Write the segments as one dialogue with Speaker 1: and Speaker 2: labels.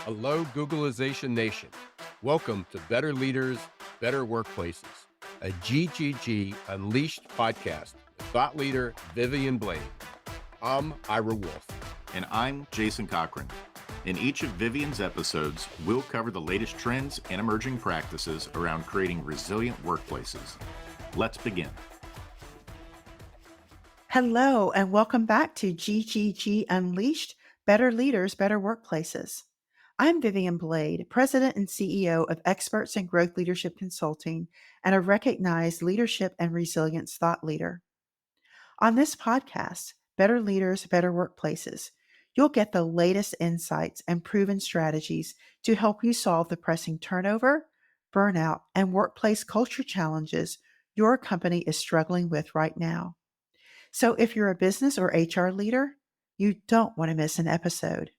Speaker 1: Hello, Googlization Nation. Welcome to Better Leaders, Better Workplaces, a GGG Unleashed podcast with thought leader Vivian Blade. I'm Ira Wolf.
Speaker 2: And I'm Jason Cochran. In each of Vivian's episodes, we'll cover the latest trends and emerging practices around creating resilient workplaces. Let's begin.
Speaker 3: Hello, and welcome back to GGG Unleashed, Better Leaders, Better Workplaces. I'm Vivian Blade, President and CEO of Experts in Growth Leadership Consulting and a recognized leadership and resilience thought leader. On this podcast, Better Leaders, Better Workplaces, you'll get the latest insights and proven strategies to help you solve the pressing turnover, burnout, and workplace culture challenges your company is struggling with right now. So if you're a business or HR leader, you don't want to miss an episode.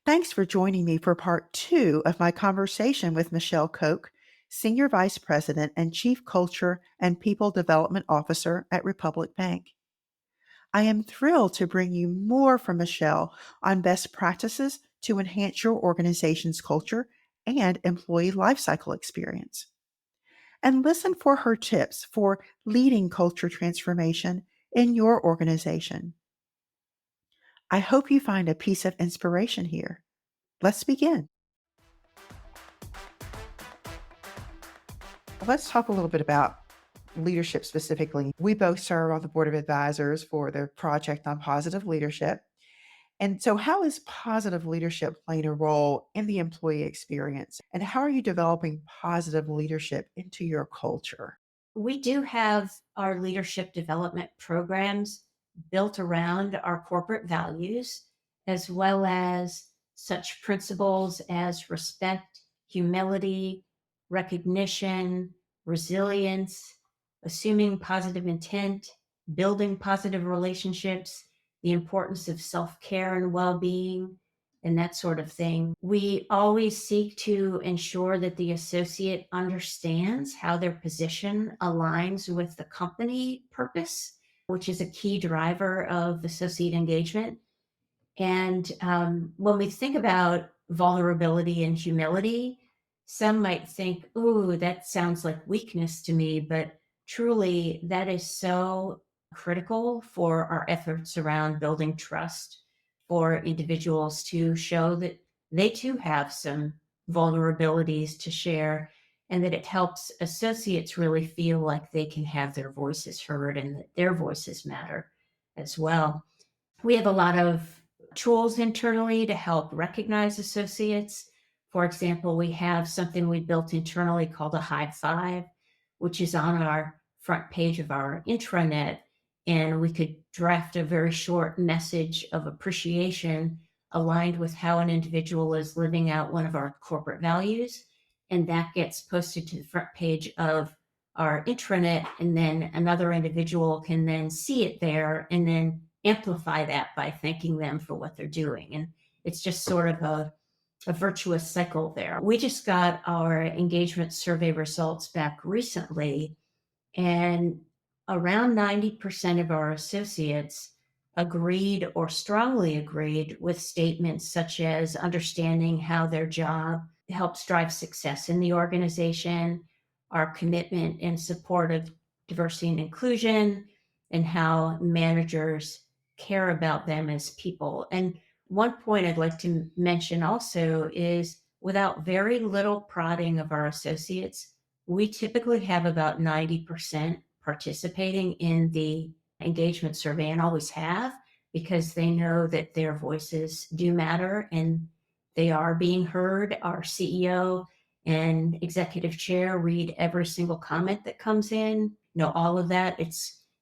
Speaker 3: Thanks for joining me for part 2 of my conversation with Michele Koch, Senior Vice President and Chief Culture and People Development Officer at Republic Bank. I am thrilled to bring you more from Michele on best practices to enhance your organization's culture and employee lifecycle experience. And listen for her tips for leading culture transformation in your organization. I hope you find a piece of inspiration here. Let's begin. Let's talk a little bit about leadership specifically. We both serve on the board of advisors for the Project on Positive Leadership. And so, how is positive leadership playing a role in the employee experience? And how are you developing positive leadership into your culture?
Speaker 4: We do have our leadership development programs built around our corporate values, as well as such principles as respect, humility, recognition, resilience, assuming positive intent, building positive relationships, the importance of self-care and well-being, and that sort of thing. We always seek to ensure that the associate understands how their position aligns with the company purpose, which is a key driver of associate engagement. And when we think about vulnerability and humility, some might think, ooh, that sounds like weakness to me, but truly that is so critical for our efforts around building trust for individuals to show that they too have some vulnerabilities to share, and that it helps associates really feel like they can have their voices heard and that their voices matter as well. We have a lot of tools internally to help recognize associates. For example, we have something we built internally called a high five, which is on our front page of our intranet. And we could draft a very short message of appreciation aligned with how an individual is living out one of our corporate values. And that gets posted to the front page of our intranet. And then another individual can then see it there and then amplify that by thanking them for what they're doing. And it's just sort of a virtuous cycle there. We just got our engagement survey results back recently, and around 90% of our associates agreed or strongly agreed with statements such as understanding how their job helps drive success in the organization, our commitment and support of diversity and inclusion, and how managers care about them as people. And one point I'd like to mention also is without very little prodding of our associates, we typically have about 90% participating in the engagement survey and always have, because they know that their voices do matter and they are being heard. Our CEO and executive chair read every single comment that comes in, all of that.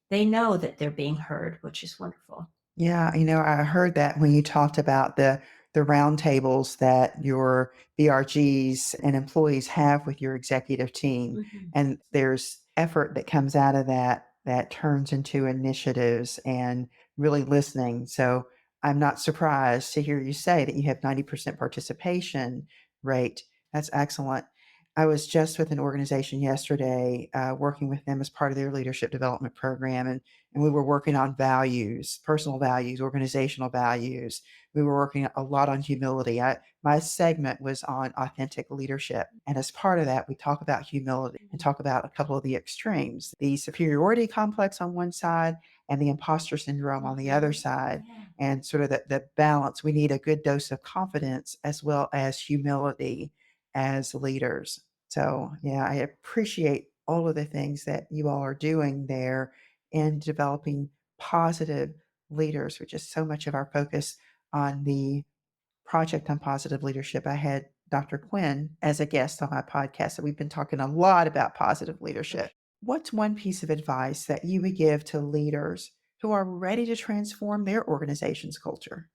Speaker 4: They know that they're being heard, which is wonderful.
Speaker 3: Yeah, I heard that when you talked about the roundtables that your BRGs and employees have with your executive team.
Speaker 4: Mm-hmm.
Speaker 3: And there's effort that comes out of that turns into initiatives and really listening. So I'm not surprised to hear you say that you have 90% participation rate. That's excellent. I was just with an organization yesterday, working with them as part of their leadership development program, and we were working on values, personal values, organizational values. We were working a lot on humility. My segment was on authentic leadership, and as part of that, we talk about humility and talk about a couple of the extremes: the superiority complex on one side, and the imposter syndrome on the other
Speaker 4: Mhm.
Speaker 3: side,
Speaker 4: Yeah.
Speaker 3: and sort of the balance. We need a good dose of confidence as well as humility as leaders. So, yeah, I appreciate all of the things that you all are doing there in developing positive leaders, which is so much of our focus on the project on positive leadership. I had Dr. Quinn as a guest on my podcast, so we've been talking a lot about positive leadership. What's one piece of advice that you would give to leaders who are ready to transform their organization's culture?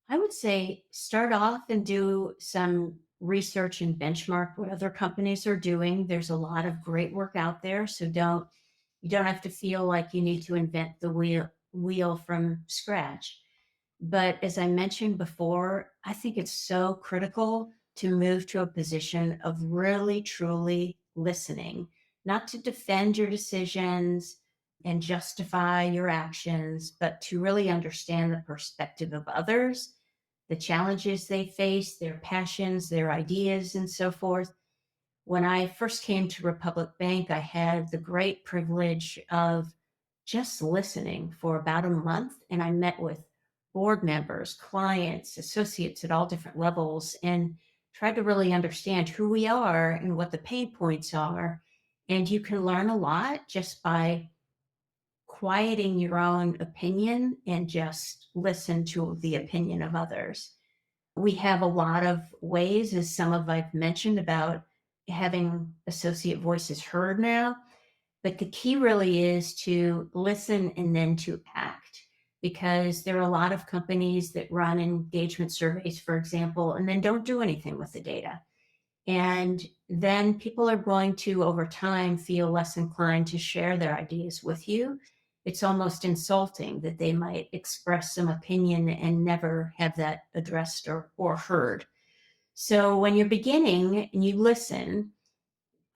Speaker 4: I would say start off and do some research and benchmark what other companies are doing. There's a lot of great work out there, so you don't have to feel like you need to invent the wheel from scratch. But as I mentioned before, I think it's so critical to move to a position of really truly listening, not to defend your decisions and justify your actions, but to really understand the perspective of others, the challenges they face, their passions, their ideas, and so forth. When I first came to Republic Bank, I had the great privilege of just listening for about a month, and I met with board members, clients, associates at all different levels, and tried to really understand who we are and what the pain points are. And you can learn a lot just by quieting your own opinion and just listen to the opinion of others. We have a lot of ways, as some of I've mentioned, about having associate voices heard now. But the key really is to listen and then to act, because there are a lot of companies that run engagement surveys, for example, and then don't do anything with the data. And then people are going to, over time, feel less inclined to share their ideas with you. It's almost insulting that they might express some opinion and never have that addressed or heard. So when you're beginning and you listen,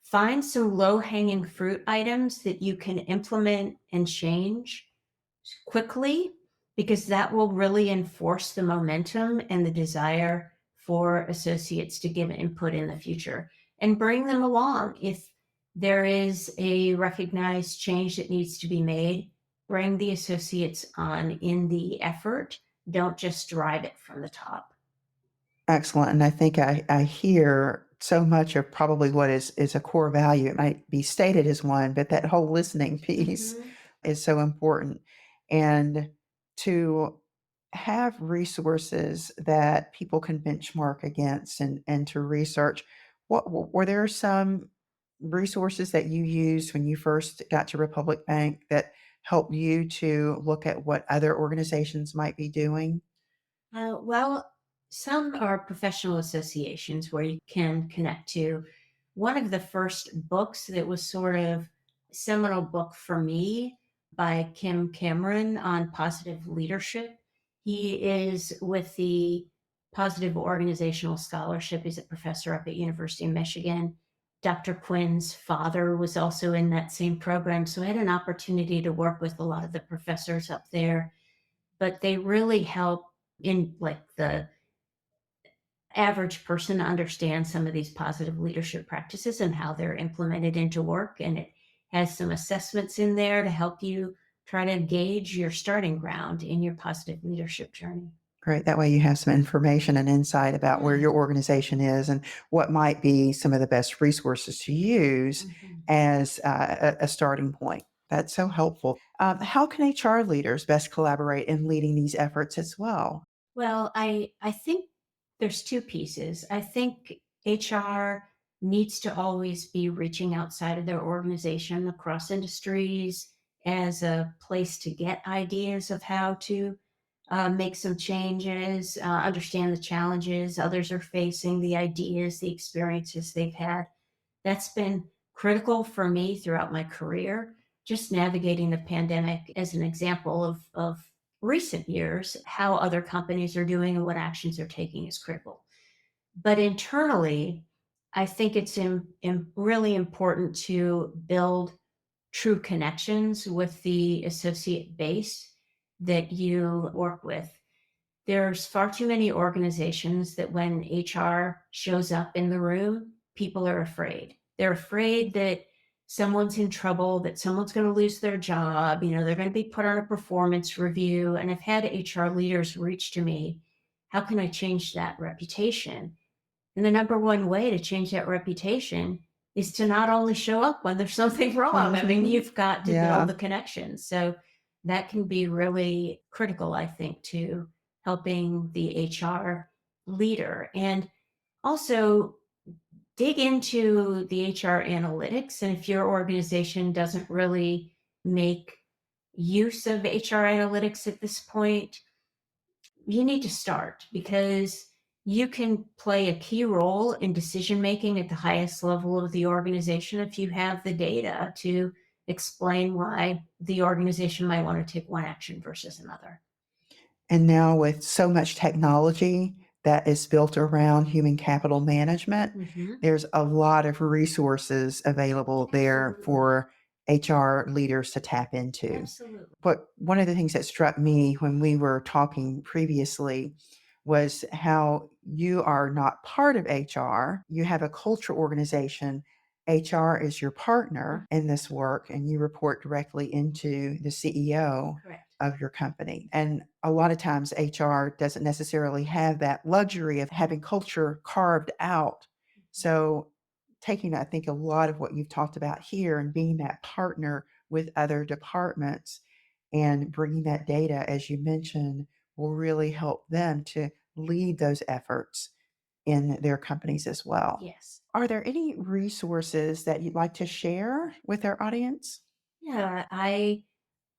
Speaker 4: find some low hanging fruit items that you can implement and change quickly, because that will really enforce the momentum and the desire for associates to give input in the future, and bring them along. If there is a recognized change that needs to be made, bring the associates on in the effort. Don't just drive it from the top.
Speaker 3: Excellent. And I think I hear so much of probably what is a core value. It might be stated as one, but that whole listening piece
Speaker 4: Mhm.
Speaker 3: is so important. And to have resources that people can benchmark against and to research, were there some resources that you used when you first got to Republic Bank that helped you to look at what other organizations might be doing?
Speaker 4: Well, some are professional associations where you can connect to. One of the first books that was sort of seminal book for me, by Kim Cameron, on positive leadership. He is with the Positive Organizational Scholarship. He's a professor up at University of Michigan. Dr. Quinn's father was also in that same program, so I had an opportunity to work with a lot of the professors up there, but they really help in like the average person understand some of these positive leadership practices and how they're implemented into work. And it has some assessments in there to help you try to gauge your starting ground in your positive leadership journey.
Speaker 3: Great. That way you have some information and insight about where
Speaker 4: Yeah.
Speaker 3: your organization is and what might be some of the best resources to use
Speaker 4: Mhm.
Speaker 3: as a starting point. That's so helpful. How can HR leaders best collaborate in leading these efforts as well?
Speaker 4: Well, I think there's two pieces. I think HR needs to always be reaching outside of their organization across industries as a place to get ideas of how to make some changes, understand the challenges others are facing, the ideas, the experiences they've had. That's been critical for me throughout my career. Just navigating the pandemic as an example of recent years, how other companies are doing and what actions they're taking is critical. But internally, I think it's really important to build true connections with the associate base that you work with. There's far too many organizations that when HR shows up in the room, people are afraid. They're afraid that someone's in trouble, that someone's going to lose their job, they're going to be put on a performance review. And I've had HR leaders reach to me, how can I change that reputation? And the number one way to change that reputation is to not only show up when there's something wrong. I mean, you've got to
Speaker 3: Yeah.
Speaker 4: build the connection. So that can be really critical, I think, to helping the HR leader. And also dig into the HR analytics. And if your organization doesn't really make use of HR analytics at this point, you need to start, because you can play a key role in decision making at the highest level of the organization if you have the data to explain why the organization might want to take one action versus another.
Speaker 3: And now with so much technology that is built around human capital management, there's a lot of resources available there for HR leaders to tap into.
Speaker 4: Absolutely.
Speaker 3: But one of the things that struck me when we were talking previously was how you are not part of HR. You have a culture organization. HR is your partner in this work, and you report directly into the CEO
Speaker 4: Correct.
Speaker 3: of your company. And a lot of times HR doesn't necessarily have that luxury of having culture carved out. So taking, I think, a lot of what you've talked about here and being that partner with other departments and bringing that data, as you mentioned, will really help them to lead those efforts in their companies as well.
Speaker 4: Yes.
Speaker 3: Are there any resources that you'd like to share with our audience?
Speaker 4: Yeah, I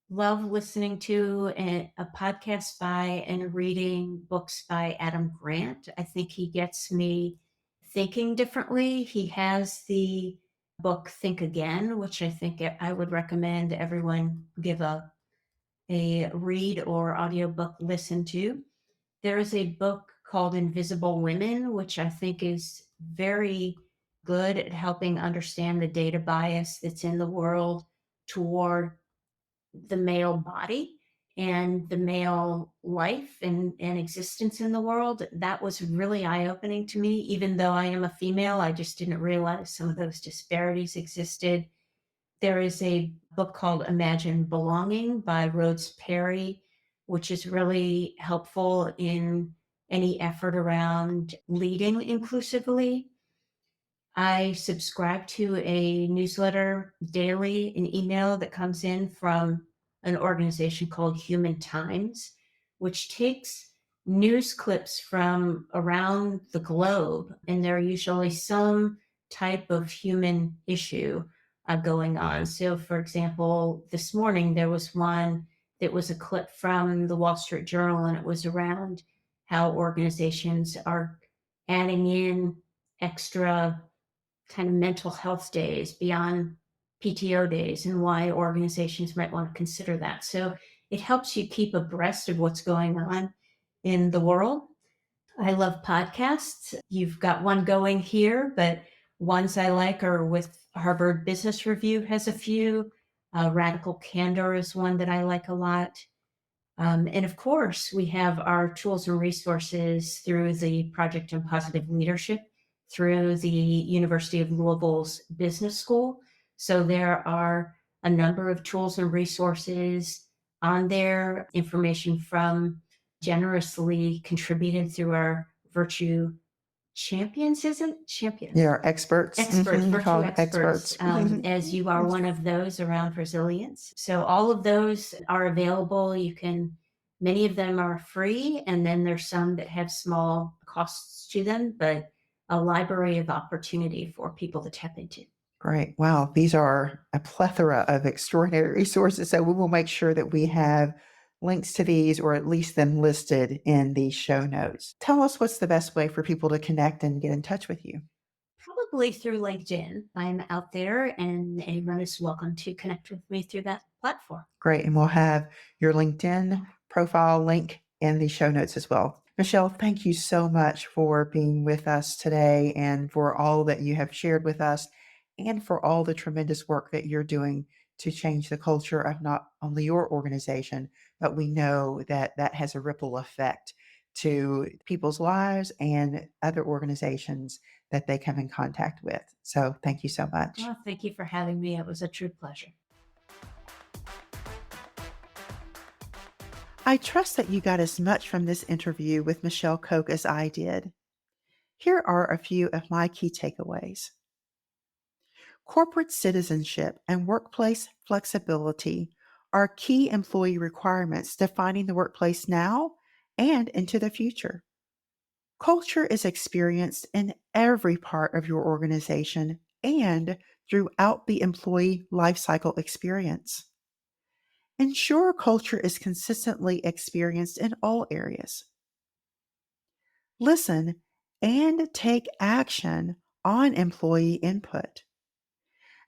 Speaker 4: love listening to a podcast by and reading books by Adam Grant. I think he gets me thinking differently. He has the book Think Again, which I think I would recommend everyone give a read or audiobook listen to. There is a book called Invisible Women, which I think is very good at helping understand the data bias that's in the world toward the male body and the male life and existence in the world. That was really eye-opening to me. Even though I am a female, I just didn't realize some of those disparities existed. There is a book called Imagine Belonging by Rhodes Perry, which is really helpful in any effort around leading inclusively. I subscribe to a newsletter daily, an email that comes in from an organization called Human Times, which takes news clips from around the globe, and there are usually some type of human issue going on. So, for example, this morning there was one that was a clip from the Wall Street Journal, and it was around how organizations are adding in extra kind of mental health days beyond PTO days and why organizations might want to consider that. So it helps you keep abreast of what's going on in the world. I love podcasts. You've got one going here, but ones I like are with Harvard Business Review has a few. Radical Candor is one that I like a lot. And of course, we have our tools and resources through the Project on Positive Leadership, through the University of Louisville's Business School. So there are a number of tools and resources on there, information from generously contributed through our Virtue Champions, isn't champions?
Speaker 3: Yeah, experts.
Speaker 4: Experts, virtue
Speaker 3: Called
Speaker 4: experts, as you are one of those around resilience. So all of those are available. Many of them are free, and then there's some that have small costs to them, but a library of opportunity for people to tap into.
Speaker 3: Great. Wow. These are a plethora of extraordinary resources. So we will make sure that we have links to these, or at least them listed in the show notes. Tell us what's the best way for people to connect and get in touch with you.
Speaker 4: Probably through LinkedIn. I'm out there, and anyone is welcome to connect with me through that platform.
Speaker 3: Great. And we'll have your LinkedIn profile link in the show notes as well. Michele, thank you so much for being with us today and for all that you have shared with us and for all the tremendous work that you're doing to change the culture of not only your organization, but we know that that has a ripple effect to people's lives and other organizations that they come in contact with. So thank you so much.
Speaker 4: Well, thank you for having me. It was a true pleasure.
Speaker 3: I trust that you got as much from this interview with Michele Koch as I did. Here are a few of my key takeaways. Corporate citizenship and workplace flexibility are key employee requirements defining the workplace now and into the future. Culture is experienced in every part of your organization and throughout the employee lifecycle experience. Ensure culture is consistently experienced in all areas. Listen and take action on employee input.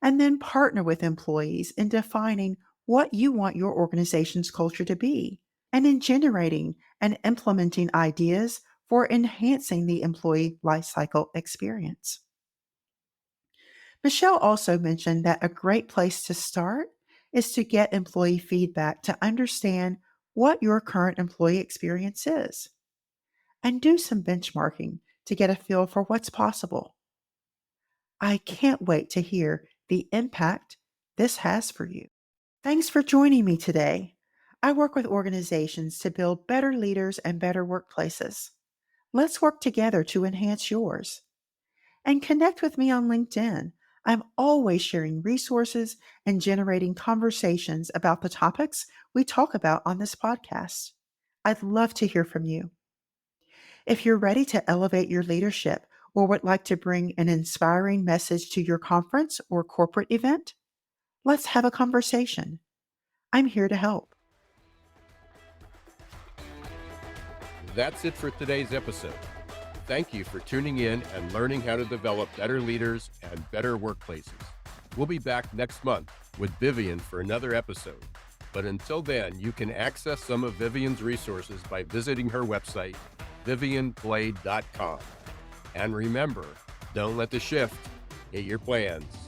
Speaker 3: And then partner with employees in defining what you want your organization's culture to be and in generating and implementing ideas for enhancing the employee lifecycle experience. Michele also mentioned that a great place to start is to get employee feedback to understand what your current employee experience is and do some benchmarking to get a feel for what's possible. I can't wait to hear the impact this has for you. Thanks for joining me today. I work with organizations to build better leaders and better workplaces. Let's work together to enhance yours. And connect with me on LinkedIn. I'm always sharing resources and generating conversations about the topics we talk about on this podcast. I'd love to hear from you. If you're ready to elevate your leadership or would like to bring an inspiring message to your conference or corporate event, let's have a conversation. I'm here to help.
Speaker 1: That's it for today's episode. Thank you for tuning in and learning how to develop better leaders and better workplaces. We'll be back next month with Vivian for another episode. But until then, you can access some of Vivian's resources by visiting her website, vivianblade.com. And remember, don't let the shift hit your plans.